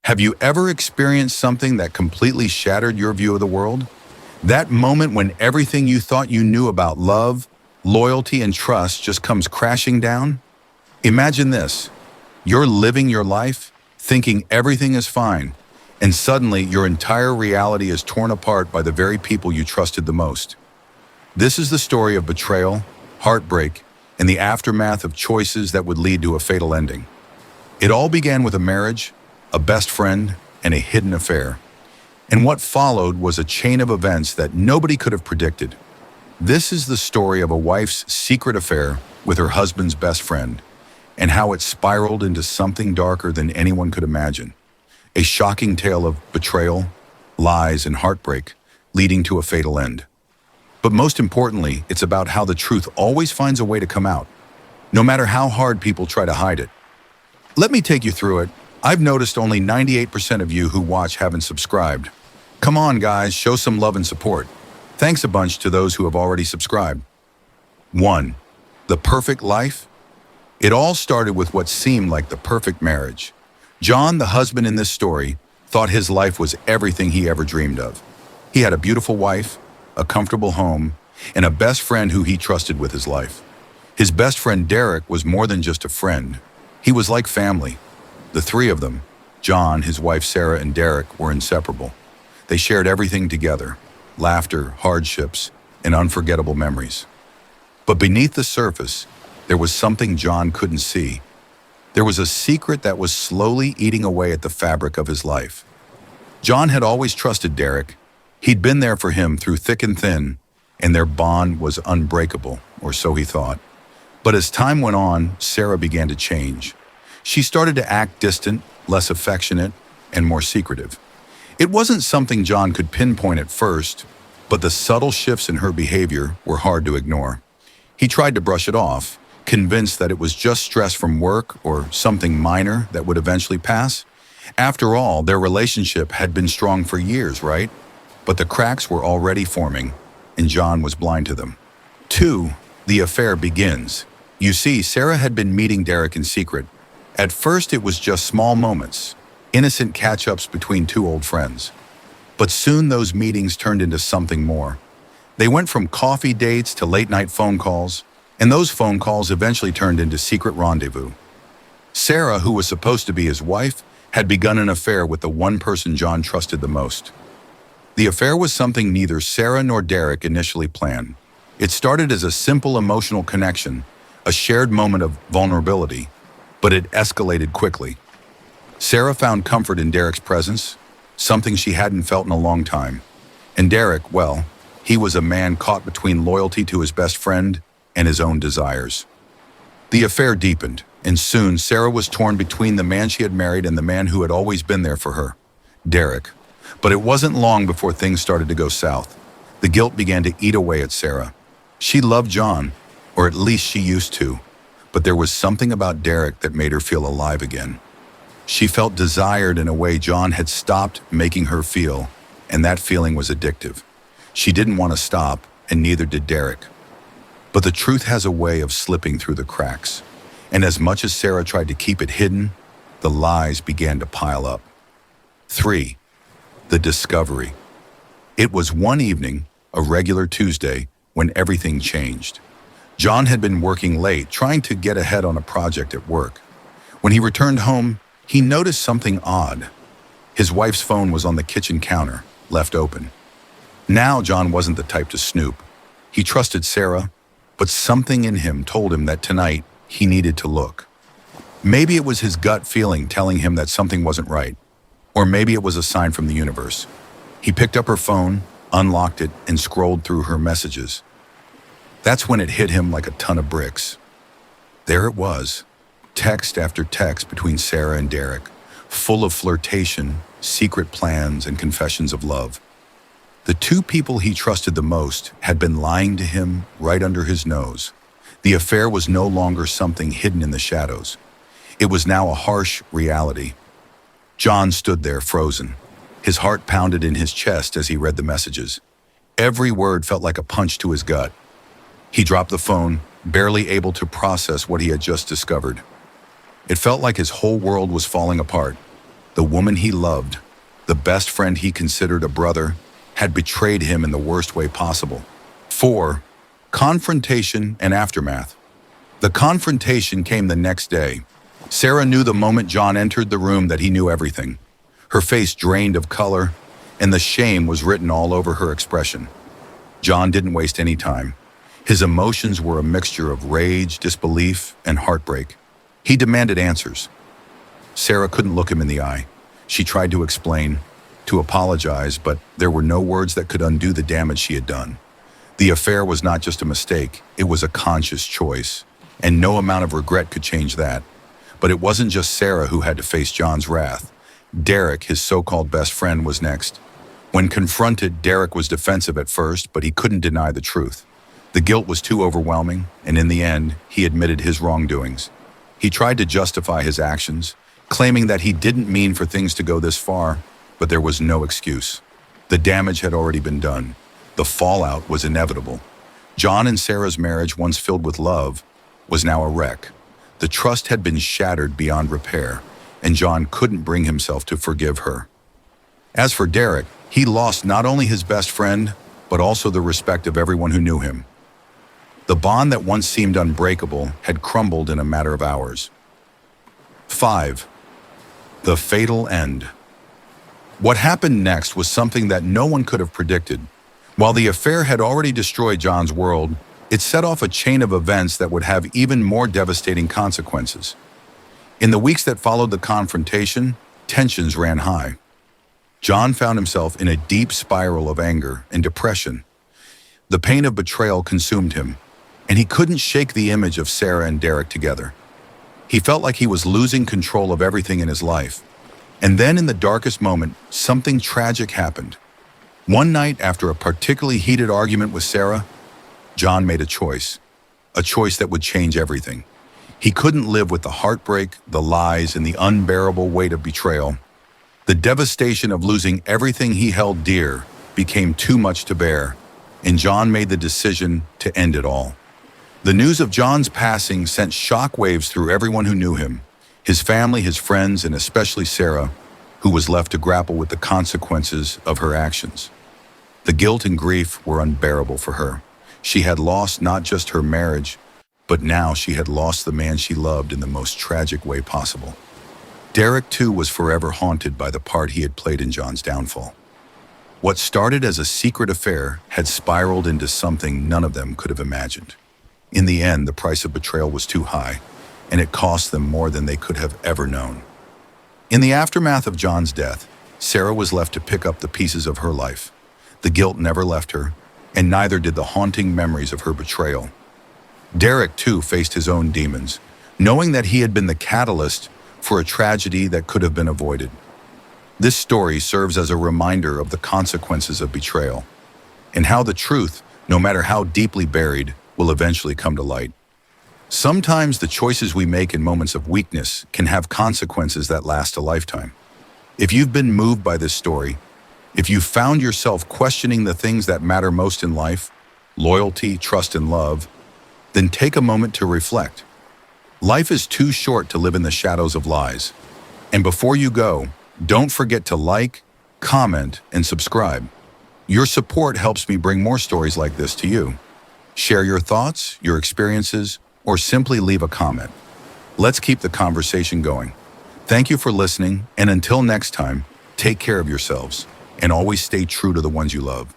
Have you ever experienced something that completely shattered your view of the world? That moment when everything you thought you knew about love, loyalty, and trust just comes crashing down? Imagine this. You're living your life, thinking everything is fine, and suddenly your entire reality is torn apart by the very people you trusted the most. This is the story of betrayal, heartbreak, and the aftermath of choices that would lead to a fatal ending. It all began with a marriage, a best friend, and a hidden affair. And what followed was a chain of events that nobody could have predicted. This is the story of a wife's secret affair with her husband's best friend, and how it spiraled into something darker than anyone could imagine. A shocking tale of betrayal, lies, and heartbreak, leading to a fatal end. But most importantly, it's about how the truth always finds a way to come out, no matter how hard people try to hide it. Let me take you through it. I've noticed only 98% of you who watch haven't subscribed. Come on, guys, show some love and support. Thanks a bunch to those who have already subscribed. 1. The perfect life? It all started with what seemed like the perfect marriage. John, the husband in this story, thought his life was everything he ever dreamed of. He had a beautiful wife, a comfortable home, and a best friend who he trusted with his life. His best friend Derek was more than just a friend. He was like family. The three of them, John, his wife Sarah, and Derek, were inseparable. They shared everything together: laughter, hardships, and unforgettable memories. But beneath the surface, there was something John couldn't see. There was a secret that was slowly eating away at the fabric of his life. John had always trusted Derek. He'd been there for him through thick and thin, and their bond was unbreakable, or so he thought. But as time went on, Sarah began to change. She started to act distant, less affectionate, and more secretive. It wasn't something John could pinpoint at first, but the subtle shifts in her behavior were hard to ignore. He tried to brush it off, convinced that it was just stress from work or something minor that would eventually pass. After all, their relationship had been strong for years, right? But the cracks were already forming, and John was blind to them. 2. The affair begins. You see, Sarah had been meeting Derek in secret. At first, it was just small moments, innocent catch-ups between two old friends. But soon those meetings turned into something more. They went from coffee dates to late-night phone calls, and those phone calls eventually turned into secret rendezvous. Sarah, who was supposed to be his wife, had begun an affair with the one person John trusted the most. The affair was something neither Sarah nor Derek initially planned. It started as a simple emotional connection, a shared moment of vulnerability, but it escalated quickly. Sarah found comfort in Derek's presence, something she hadn't felt in a long time. And Derek, well, he was a man caught between loyalty to his best friend and his own desires. The affair deepened, and soon Sarah was torn between the man she had married and the man who had always been there for her, Derek. But it wasn't long before things started to go south. The guilt began to eat away at Sarah. She loved John, or at least she used to, but there was something about Derek that made her feel alive again. She felt desired in a way John had stopped making her feel, and that feeling was addictive. She didn't want to stop, and neither did Derek. But the truth has a way of slipping through the cracks, and as much as Sarah tried to keep it hidden, the lies began to pile up. 3. The discovery. It was one evening, a regular Tuesday, when everything changed. John had been working late, trying to get ahead on a project at work. When he returned home, he noticed something odd. His wife's phone was on the kitchen counter, left open. Now John wasn't the type to snoop. He trusted Sarah, but something in him told him that tonight he needed to look. Maybe it was his gut feeling telling him that something wasn't right, or maybe it was a sign from the universe. He picked up her phone, unlocked it, and scrolled through her messages. That's when it hit him like a ton of bricks. There it was, text after text between Sarah and Derek, full of flirtation, secret plans, and confessions of love. The two people he trusted the most had been lying to him right under his nose. The affair was no longer something hidden in the shadows. It was now a harsh reality. John stood there frozen. His heart pounded in his chest as he read the messages. Every word felt like a punch to his gut. He dropped the phone, barely able to process what he had just discovered. It felt like his whole world was falling apart. The woman he loved, the best friend he considered a brother, had betrayed him in the worst way possible. 4. Confrontation and aftermath. The confrontation came the next day. Sarah knew the moment John entered the room that he knew everything. Her face drained of color, and the shame was written all over her expression. John didn't waste any time. His emotions were a mixture of rage, disbelief, and heartbreak. He demanded answers. Sarah couldn't look him in the eye. She tried to explain, to apologize, but there were no words that could undo the damage she had done. The affair was not just a mistake, it was a conscious choice, and no amount of regret could change that. But it wasn't just Sarah who had to face John's wrath. Derek, his so-called best friend, was next. When confronted, Derek was defensive at first, but he couldn't deny the truth. The guilt was too overwhelming, and in the end, he admitted his wrongdoings. He tried to justify his actions, claiming that he didn't mean for things to go this far, but there was no excuse. The damage had already been done. The fallout was inevitable. John and Sarah's marriage, once filled with love, was now a wreck. The trust had been shattered beyond repair, and John couldn't bring himself to forgive her. As for Derek, he lost not only his best friend, but also the respect of everyone who knew him. The bond that once seemed unbreakable had crumbled in a matter of hours. 5. The fatal end. What happened next was something that no one could have predicted. While the affair had already destroyed John's world, it set off a chain of events that would have even more devastating consequences. In the weeks that followed the confrontation, tensions ran high. John found himself in a deep spiral of anger and depression. The pain of betrayal consumed him, and he couldn't shake the image of Sarah and Derek together. He felt like he was losing control of everything in his life. And then in the darkest moment, something tragic happened. One night, after a particularly heated argument with Sarah, John made a choice that would change everything. He couldn't live with the heartbreak, the lies, and the unbearable weight of betrayal. The devastation of losing everything he held dear became too much to bear, and John made the decision to end it all. The news of John's passing sent shockwaves through everyone who knew him, his family, his friends, and especially Sarah, who was left to grapple with the consequences of her actions. The guilt and grief were unbearable for her. She had lost not just her marriage, but now she had lost the man she loved in the most tragic way possible. Derek, too, was forever haunted by the part he had played in John's downfall. What started as a secret affair had spiraled into something none of them could have imagined. In the end, the price of betrayal was too high, and it cost them more than they could have ever known. In the aftermath of John's death, Sarah was left to pick up the pieces of her life. The guilt never left her, and neither did the haunting memories of her betrayal. Derek, too, faced his own demons, knowing that he had been the catalyst for a tragedy that could have been avoided. This story serves as a reminder of the consequences of betrayal, and how the truth, no matter how deeply buried, will eventually come to light. Sometimes the choices we make in moments of weakness can have consequences that last a lifetime. If you've been moved by this story, if you found yourself questioning the things that matter most in life, loyalty, trust, and love, then take a moment to reflect. Life is too short to live in the shadows of lies. And before you go, don't forget to like, comment, and subscribe. Your support helps me bring more stories like this to you. Share your thoughts, your experiences, or simply leave a comment. Let's keep the conversation going. Thank you for listening, and until next time, take care of yourselves and always stay true to the ones you love.